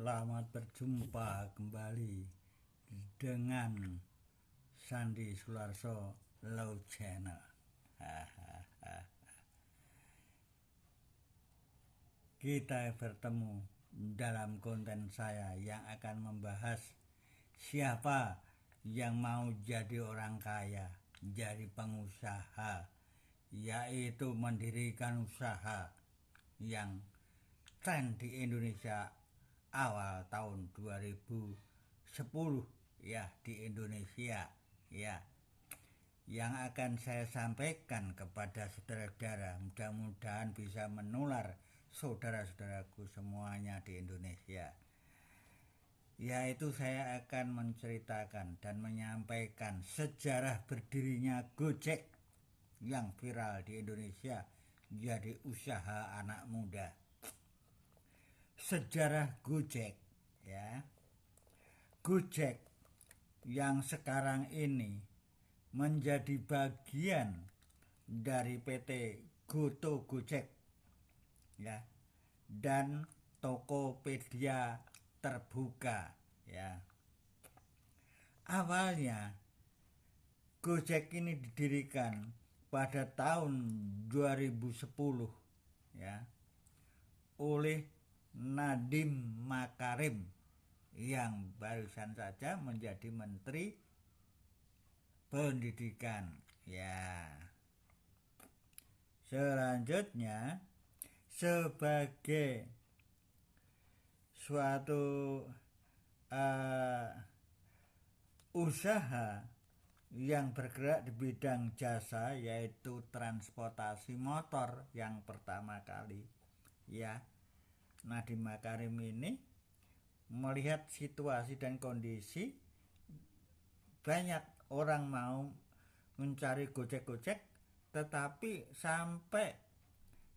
Selamat berjumpa kembali dengan Sandi Sularso Low Channel. Kita bertemu dalam konten saya yang akan membahas siapa yang mau jadi orang kaya, jadi pengusaha, yaitu mendirikan usaha yang tren di Indonesia awal tahun 2010 ya, di Indonesia ya, yang akan saya sampaikan kepada saudara-saudara, mudah-mudahan bisa menular saudara-saudaraku semuanya di Indonesia, yaitu saya akan menceritakan dan menyampaikan sejarah berdirinya Gojek yang viral di Indonesia jadi usaha anak muda. Sejarah Gojek ya. Gojek yang sekarang ini menjadi bagian dari PT Goto Gojek ya, dan Tokopedia terbuka ya. Awalnya Gojek ini didirikan pada tahun 2010 ya oleh Nadiem Makarim yang barusan saja menjadi Menteri Pendidikan ya. Selanjutnya, sebagai suatu usaha yang bergerak di bidang jasa, yaitu transportasi motor yang pertama kali ya, Nadiem Makarim ini melihat situasi dan kondisi banyak orang mau mencari gojek-gojek, tetapi sampai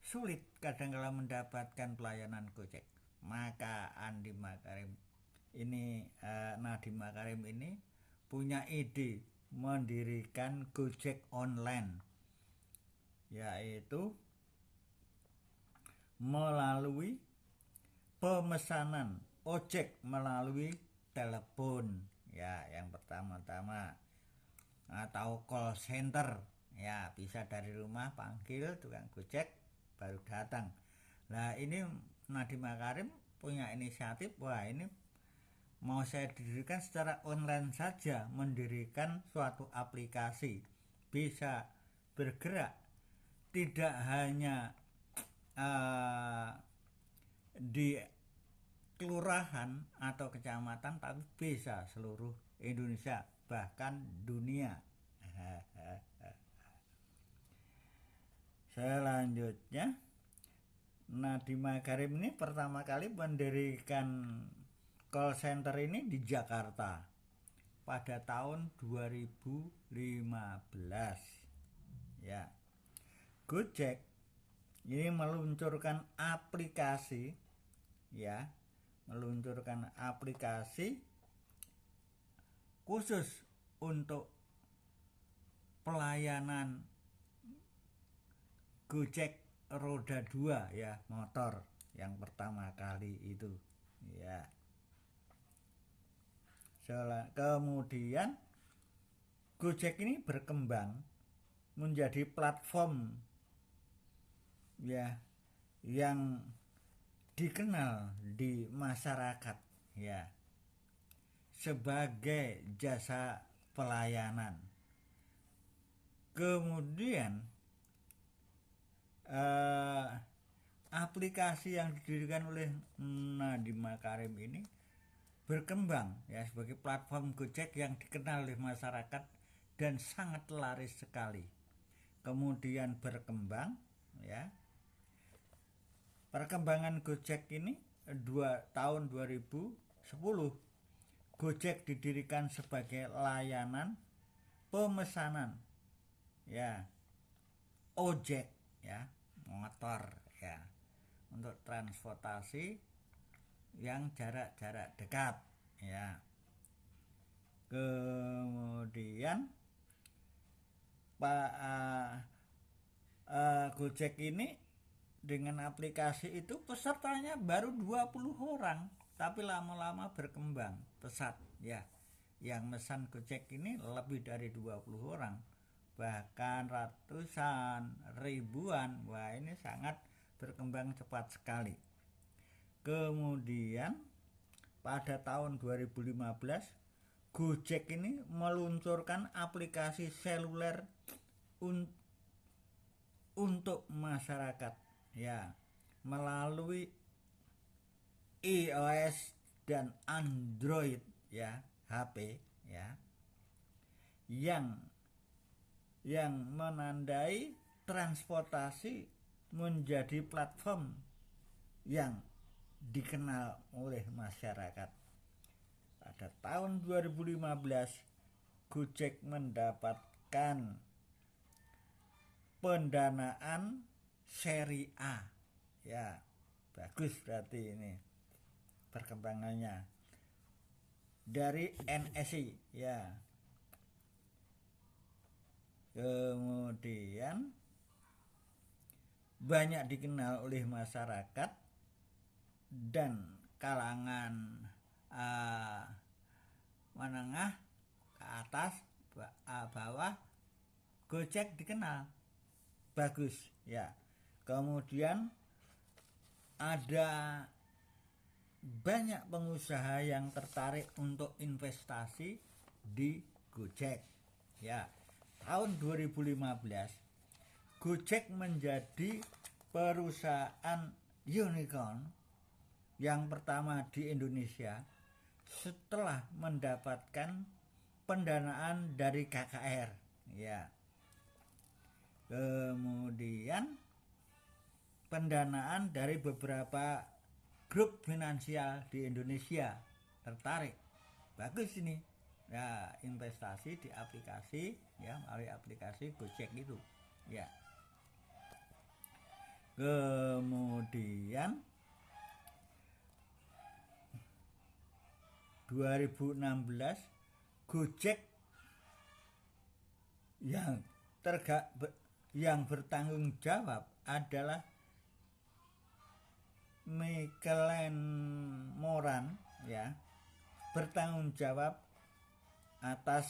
sulit kadang-kala mendapatkan pelayanan gojek. Maka Nadiem Makarim ini punya ide mendirikan Gojek online, yaitu melalui pemesanan ojek melalui telepon ya, yang pertama-tama, atau call center ya, bisa dari rumah panggil tukang gojek baru datang. Nah, ini Nadiem Makarim punya inisiatif, wah ini mau saya dirikan secara online saja, mendirikan suatu aplikasi bisa bergerak tidak hanya di kelurahan atau kecamatan, tapi bisa seluruh Indonesia bahkan dunia. Selanjutnya, Nadiem Makarim ini pertama kali mendirikan call center ini di Jakarta pada tahun 2015 ya. Gojek ini meluncurkan aplikasi ya, meluncurkan aplikasi khusus untuk pelayanan Gojek roda 2 ya, motor yang pertama kali itu ya. Kemudian Gojek ini berkembang menjadi platform ya yang dikenal di masyarakat ya sebagai jasa pelayanan. Kemudian aplikasi yang didirikan oleh Nadiem Makarim ini berkembang ya sebagai platform Gojek yang dikenal oleh masyarakat dan sangat laris sekali. Kemudian berkembang ya. Perkembangan Gojek ini tahun 2010, Gojek didirikan sebagai layanan pemesanan ya ojek ya, motor ya, untuk transportasi yang jarak-jarak dekat ya. Kemudian Gojek ini dengan aplikasi itu pesertanya baru 20 orang tapi lama-lama berkembang pesat ya. Yang mesan Gojek ini lebih dari 20 orang, bahkan ratusan, ribuan. Wah, ini sangat berkembang cepat sekali. Kemudian pada tahun 2015 Gojek ini meluncurkan aplikasi seluler untuk masyarakat ya, melalui iOS dan Android ya, HP ya, yang menandai transportasi menjadi platform yang dikenal oleh masyarakat. Pada tahun 2015 Gojek mendapatkan pendanaan seri A ya, bagus berarti ini perkembangannya dari NSI ya. Kemudian banyak dikenal oleh masyarakat dan kalangan menengah ke atas, bawah. Gojek dikenal bagus ya. Kemudian ada banyak pengusaha yang tertarik untuk investasi di Gojek ya. Tahun 2015 Gojek menjadi perusahaan unicorn yang pertama di Indonesia setelah mendapatkan pendanaan dari KKR ya. Kemudian pendanaan dari beberapa grup finansial di Indonesia tertarik. Bagus ini ya, investasi di aplikasi ya, melalui aplikasi Gojek itu ya. Kemudian 2016 Gojek yang bertanggung jawab adalah Michelen Moran ya, bertanggung jawab atas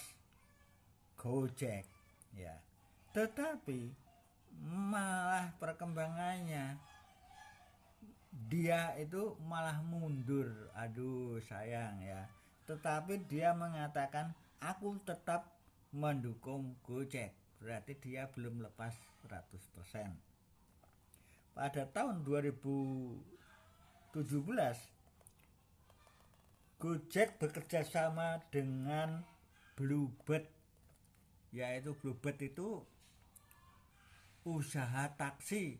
Gojek ya. Tetapi malah perkembangannya dia itu malah mundur. Aduh sayang ya. Tetapi dia mengatakan aku tetap mendukung Gojek. Berarti dia belum lepas 100%. Pada tahun 2017 Gojek bekerja sama dengan Bluebird, yaitu Bluebird itu usaha taksi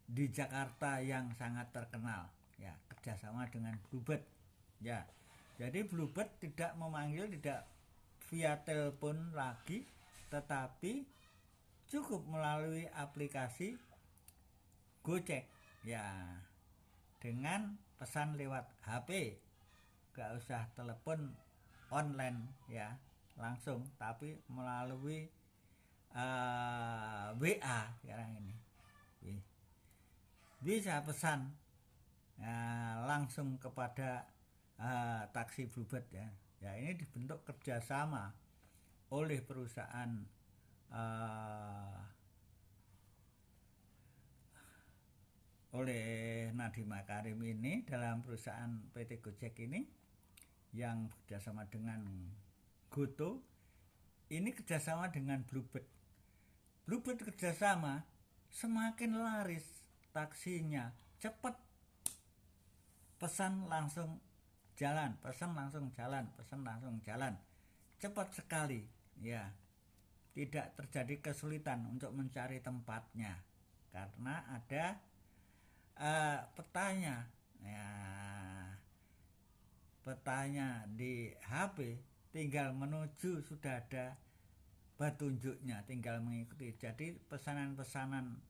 di Jakarta yang sangat terkenal ya, kerjasama dengan Bluebird ya. Jadi Bluebird tidak memanggil, tidak via telepon lagi, tetapi cukup melalui aplikasi Gojek ya, dengan pesan lewat HP, gak usah telepon online ya langsung, tapi melalui WA sekarang ini bisa pesan langsung kepada taksi Bluebird ya. Ya, ini dibentuk kerjasama oleh perusahaan oleh Nadiem Makarim ini dalam perusahaan PT Gojek ini yang kerjasama dengan Goto, ini kerjasama dengan Bluebird. Bluebird kerjasama, semakin laris taksinya, cepat, pesan langsung jalan, pesan langsung jalan, pesan langsung jalan, cepat sekali ya. Tidak terjadi kesulitan untuk mencari tempatnya karena ada petanya ya, petanya di HP, tinggal menuju sudah ada petunjuknya, tinggal mengikuti. Jadi pesanan-pesanan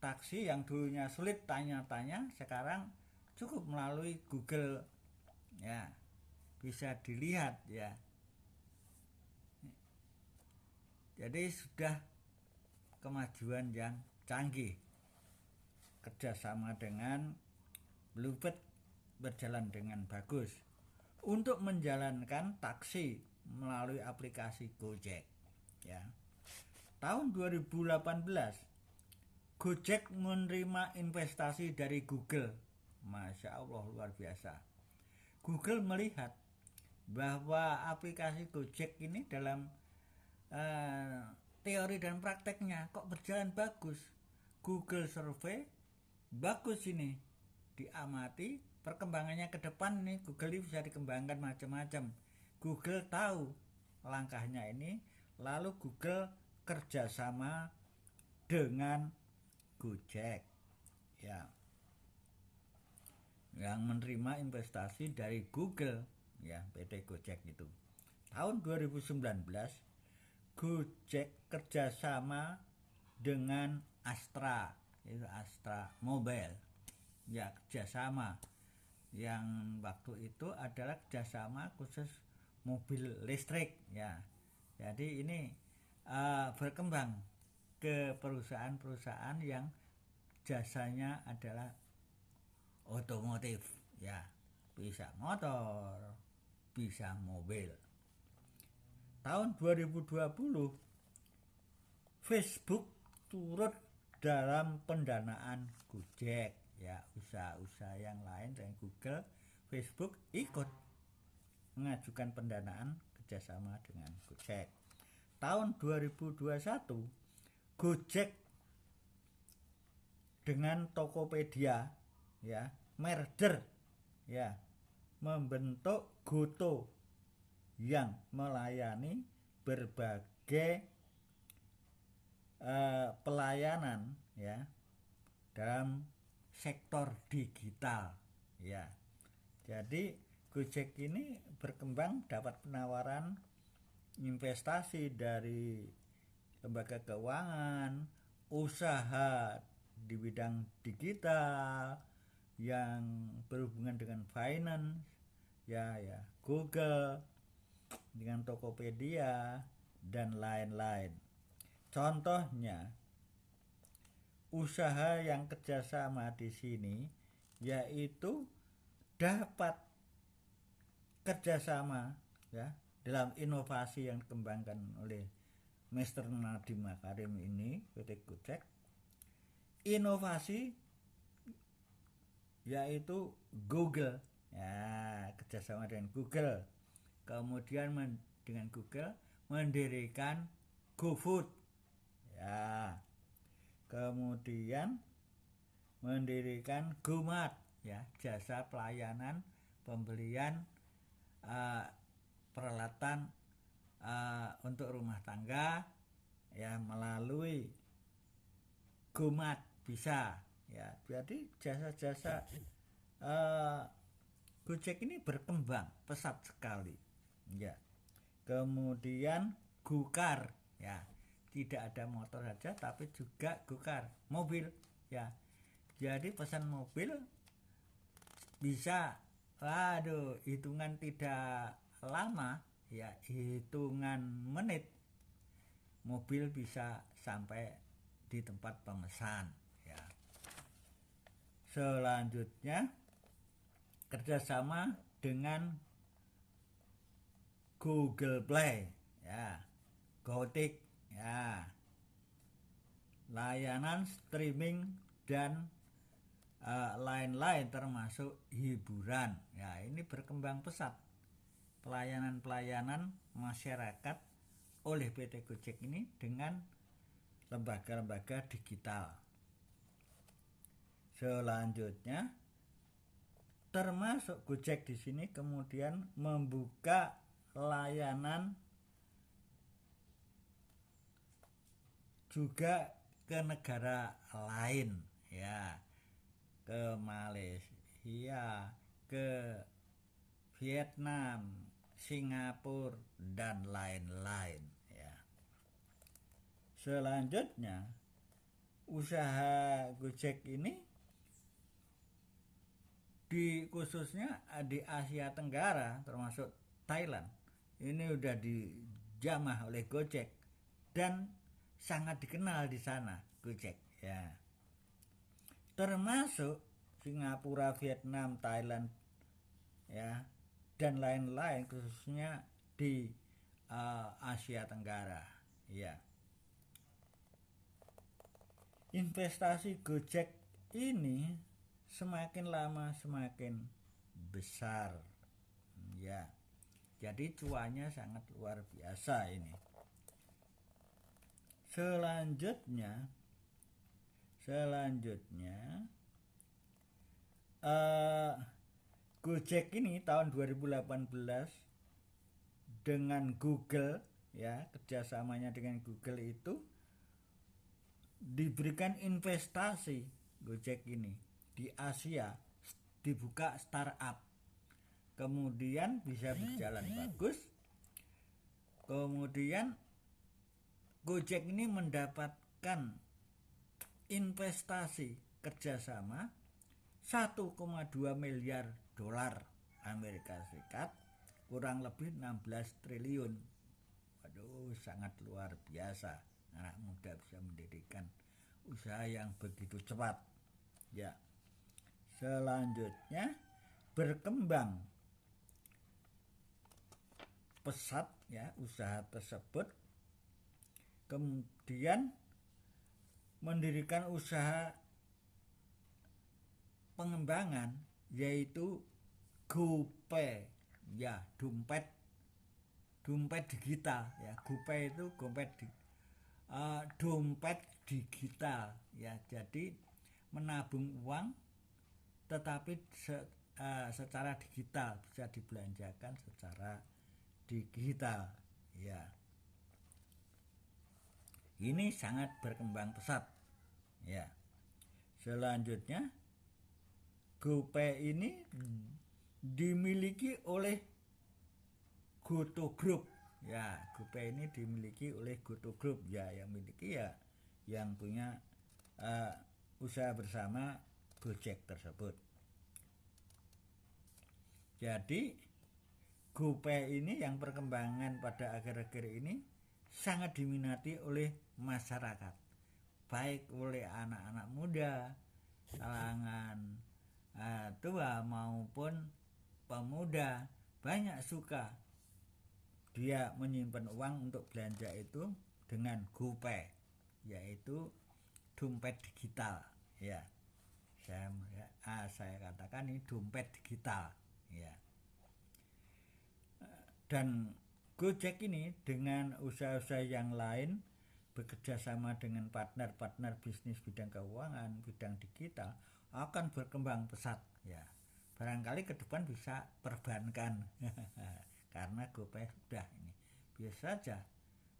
taksi yang dulunya sulit tanya-tanya sekarang cukup melalui Google ya, bisa dilihat ya. Jadi sudah kemajuan yang canggih kerjasama dengan Bluebird berjalan dengan bagus untuk menjalankan taksi melalui aplikasi Gojek ya. Tahun 2018 Gojek menerima investasi dari Google. Masya Allah, luar biasa. Google melihat bahwa aplikasi Gojek ini dalam teori dan prakteknya kok berjalan bagus. Google survei bagus ini, diamati perkembangannya ke depan nih. Google ini bisa dikembangkan macam-macam. Google tahu langkahnya ini, lalu Google kerjasama dengan Gojek ya, yang menerima investasi dari Google ya, PT Gojek itu. Tahun 2019 Gojek kerjasama dengan Astra, itu Astra Mobile ya, kerjasama yang waktu itu adalah kerjasama khusus mobil listrik ya. Jadi ini berkembang ke perusahaan-perusahaan yang jasanya adalah otomotif ya, bisa motor, bisa mobil. Tahun 2020 Facebook turut dalam pendanaan Gojek ya, usaha-usaha yang lain dengan Google, Facebook ikut mengajukan pendanaan kerjasama dengan Gojek. Tahun 2021 Gojek dengan Tokopedia ya merger ya, membentuk Goto yang melayani berbagai pelayanan ya dalam sektor digital ya. Jadi Gojek ini berkembang, dapat penawaran investasi dari lembaga keuangan, usaha di bidang digital yang berhubungan dengan finance ya, Google dengan Tokopedia dan lain-lain. Contohnya usaha yang kerjasama di sini yaitu dapat kerjasama ya dalam inovasi yang dikembangkan oleh Mr. Nadiem Makarim ini, PT Gojek. Inovasi yaitu Google ya, kerjasama dengan Google. Kemudian dengan Google mendirikan GoFood ya, kemudian mendirikan GoMart ya, jasa pelayanan pembelian peralatan untuk rumah tangga ya melalui GoMart bisa ya. Jadi jasa-jasa Gojek ini berkembang pesat sekali ya. Kemudian Gokar ya, tidak ada motor saja tapi juga Gokar, mobil ya. Jadi pesan mobil bisa, hitungan tidak lama ya, hitungan menit mobil bisa sampai di tempat pemesan ya. Selanjutnya kerjasama dengan Google Play ya, Gojek ya, layanan streaming dan lain-lain termasuk hiburan ya. Ini berkembang pesat pelayanan masyarakat oleh PT Gojek ini dengan lembaga-lembaga digital. Selanjutnya termasuk Gojek di sini kemudian membuka layanan juga ke negara lain ya, ke Malaysia, ke Vietnam, Singapura dan lain-lain ya. Selanjutnya usaha Gojek ini khususnya di Asia Tenggara termasuk Thailand ini udah dijamah oleh Gojek dan sangat dikenal di sana Gojek ya. Termasuk Singapura, Vietnam, Thailand ya, dan lain-lain, khususnya di Asia Tenggara, ya. Investasi Gojek ini semakin lama semakin besar, ya. Jadi cuannya sangat luar biasa ini. Selanjutnya Gojek ini tahun 2018 dengan Google, ya, kerjasamanya dengan Google itu diberikan investasi. Gojek ini di Asia dibuka startup, kemudian bisa berjalan bagus. Kemudian Gojek ini mendapatkan investasi kerjasama 1,2 miliar dolar Amerika Serikat, kurang lebih 16 triliun. Waduh, sangat luar biasa. Anak muda bisa mendirikan usaha yang begitu cepat, ya. Selanjutnya berkembang pesat, ya, usaha tersebut. Kemudian mendirikan usaha pengembangan, yaitu GoPay, ya, dompet digital, ya. GoPay itu dompet digital, ya. Jadi menabung uang tetapi secara digital, bisa dibelanjakan secara digital, ya. Ini sangat berkembang pesat, ya. Selanjutnya GoPay ini dimiliki oleh Goto Group, ya. GoPay ini dimiliki oleh Goto Group, ya, yang miliki, ya, yang punya usaha bersama Gojek tersebut. Jadi GoPay ini yang perkembangan pada akhir-akhir ini sangat diminati oleh masyarakat, baik oleh anak-anak muda, kalangan tua maupun pemuda. Banyak suka dia menyimpan uang untuk belanja itu dengan GoPay, yaitu dompet digital, ya. Saya katakan ini dompet digital, ya. Dan Gojek ini dengan usaha-usaha yang lain bekerja sama dengan partner-partner bisnis bidang keuangan, bidang digital akan berkembang pesat, ya. Barangkali ke depan bisa perbankan karena GoPay sudah ini. Bisa saja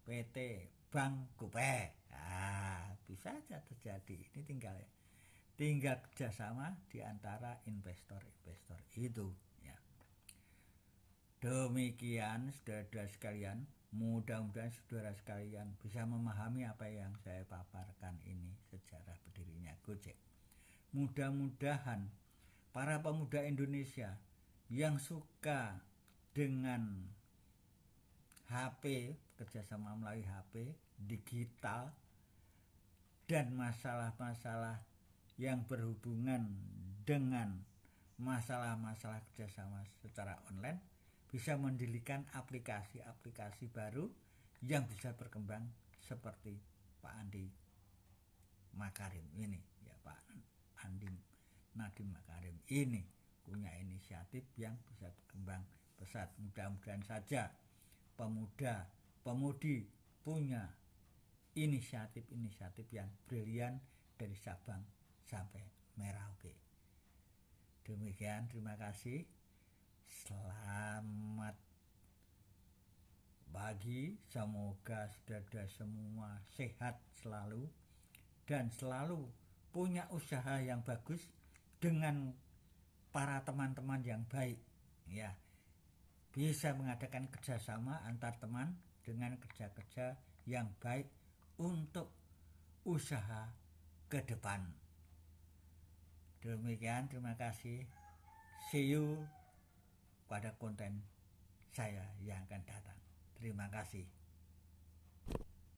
PT Bank GoPay, bisa saja terjadi. Ini tinggal kerjasama di antara investor-investor itu, ya. Demikian saudara sekalian, mudah-mudahan saudara sekalian bisa memahami apa yang saya paparkan ini, sejarah berdirinya Gojek. Mudah-mudahan para pemuda Indonesia yang suka dengan HP, kerjasama melalui HP, digital, dan masalah-masalah yang berhubungan dengan masalah-masalah kerjasama secara online, bisa mendirikan aplikasi-aplikasi baru yang bisa berkembang seperti Pak Andi Makarim ini, ya. Pak Andi Nadiem Makarim ini punya inisiatif yang bisa berkembang pesat. Mudah-mudahan saja pemuda-pemudi punya inisiatif-inisiatif yang brilian dari Sabang sampai Merauke. Demikian, terima kasih. Selamat pagi, semoga saudara semua sehat selalu dan selalu punya usaha yang bagus dengan para teman-teman yang baik, ya. Bisa mengadakan kerjasama antar teman dengan kerja-kerja yang baik untuk usaha ke depan. Demikian, terima kasih. See you pada konten saya yang akan datang. Terima kasih.